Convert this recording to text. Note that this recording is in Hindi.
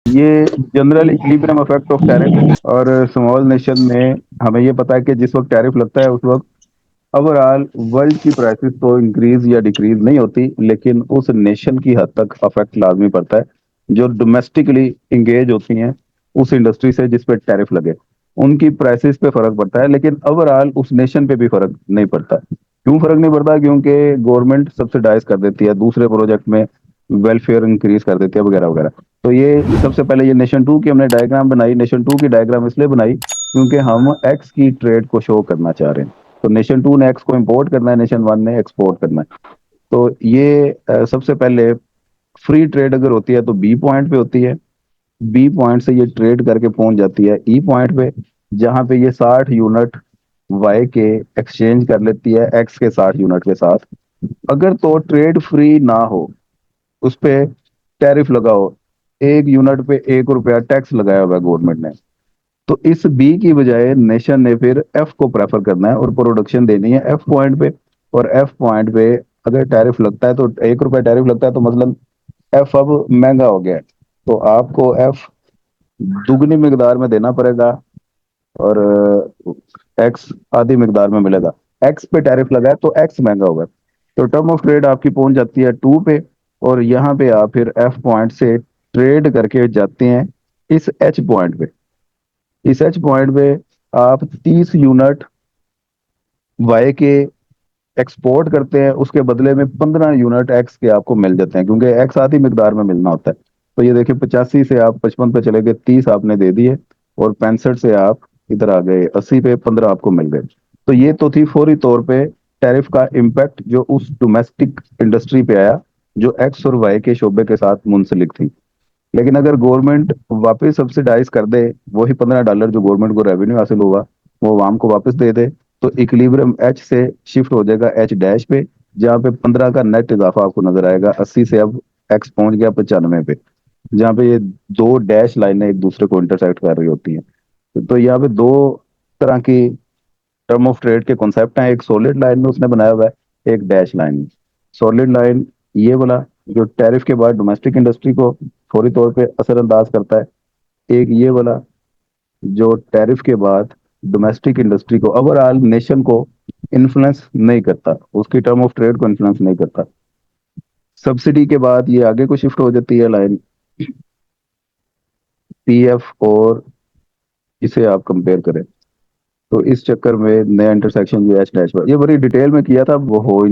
ये general equilibrium effect of tariff. और स्मॉल नेशन में हमें ये पता है कि जिस वक्त टैरिफ लगता है उस वक्त ओवरऑल वर्ल्ड की प्राइसेस तो इंक्रीज या डिक्रीज नहीं होती, लेकिन उस नेशन की हद तक अफेक्ट लाजमी पड़ता है जो डोमेस्टिकली इंगेज होती हैं उस इंडस्ट्री से जिस पे टैरिफ लगे। उनकी प्राइसेस पे फर्क पड़ता है, लेकिन ओवरऑल उस नेशन पे भी फर्क नहीं पड़ता। क्यों फर्क नहीं पड़ता? क्योंकि गवर्नमेंट सब्सिडाइज कर देती है दूसरे प्रोजेक्ट में, वेलफेयर इंक्रीज कर देती है वगैरह वगैरह। तो ये सबसे पहले ये नेशन टू की हमने डायग्राम बनाई। नेशन टू की डायग्राम इसलिए बनाई क्योंकि हम एक्स की ट्रेड को शो करना चाह रहे हैं। तो नेशन टू ने एक्स को इंपोर्ट करना है, नेशन वन ने एक्सपोर्ट करना है। तो ये सबसे पहले फ्री ट्रेड अगर होती है तो बी पॉइंट पे होती है। बी पॉइंट से ये ट्रेड करके पहुंच जाती है ई पॉइंट पे, जहां पे ये 60 यूनिट वाई के एक्सचेंज कर लेती है एक्स के 60 यूनिट के साथ। अगर तो ट्रेड फ्री ना हो, उस पे टैरिफ लगाओ, 1 यूनिट पे 1 रुपया टैक्स लगाया हुआ है गवर्नमेंट ने, तो इस बी की बजाय नेशन ने फिर एफ को प्रेफर करना है और प्रोडक्शन देनी है एफ पॉइंट पे। और एफ पॉइंट पे अगर टैरिफ लगता है तो 1 रुपया टैरिफ लगता है, तो मतलब एफ अब महंगा हो गया है, तो आपको एफ दुगनी मिकदार में देना पड़ेगा और एक्स आधी मिकदार में मिलेगा। एक्स पे टैरिफ लगा है तो एक्स महंगा होगा। तो टर्म ऑफ ट्रेड आपकी पहुंच जाती है टू पे, और यहाँ पे आप फिर एफ पॉइंट से ट्रेड करके जाते हैं इस एच पॉइंट पे। इस एच पॉइंट पे आप 30 यूनिट वाई के एक्सपोर्ट करते हैं, उसके बदले में 15 यूनिट एक्स के आपको मिल जाते हैं, क्योंकि एक्स आधी मिकदार में मिलना होता है। तो ये देखिए 85 से आप 55 पे चले गए, 30 आपने दे दिए, और 65 से आप इधर आ गए 80 पे, 15 आपको मिल गए। तो ये तो थी फौरी तौर पे टैरिफ का इम्पैक्ट जो उस डोमेस्टिक इंडस्ट्री पे आया जो एक्स और वाई के शोबे के साथ मुंसलिक थी। लेकिन अगर गवर्नमेंट वापस सब्सिडाइज कर दे, वही $15 जो गवर्नमेंट को रेवेन्यू हासिल होगा वो आवाम को वापस दे दे, तो इक्विलिब्रियम एच से शिफ्ट हो जाएगा एच डैश पे, जहाँ पे 15 का नेट इजाफा आपको नजर आएगा। 80 से अब एक्स पहुंच गया 95 पे, जहाँ पे ये दो डैश लाइनें एक दूसरे को इंटरसेक्ट कर रही होती हैं। तो यहाँ पे दो तरह की टर्म ऑफ ट्रेड के कॉन्सेप्ट हैं, एक सॉलिड लाइन में उसने बनाया हुआ है, एक डैश लाइन में। सॉलिड लाइन ये वाला जो टैरिफ के बाद डोमेस्टिक इंडस्ट्री को फौरी तौर पे असरअंदाज करता है। एक ये वाला जो टैरिफ के बाद डोमेस्टिक इंडस्ट्री को, ओवरऑल नेशन को इन्फ्लुएंस नहीं करता, उसकी टर्म ऑफ ट्रेड को इन्फ्लुएंस नहीं करता। सब्सिडी के बाद ये आगे को शिफ्ट हो जाती है लाइन पी एफ, और इसे आप कंपेयर करें तो इस चक्कर में नया इंटरसेक्शन जो एच डैश पर, ये बड़ी डिटेल में किया था, वो हो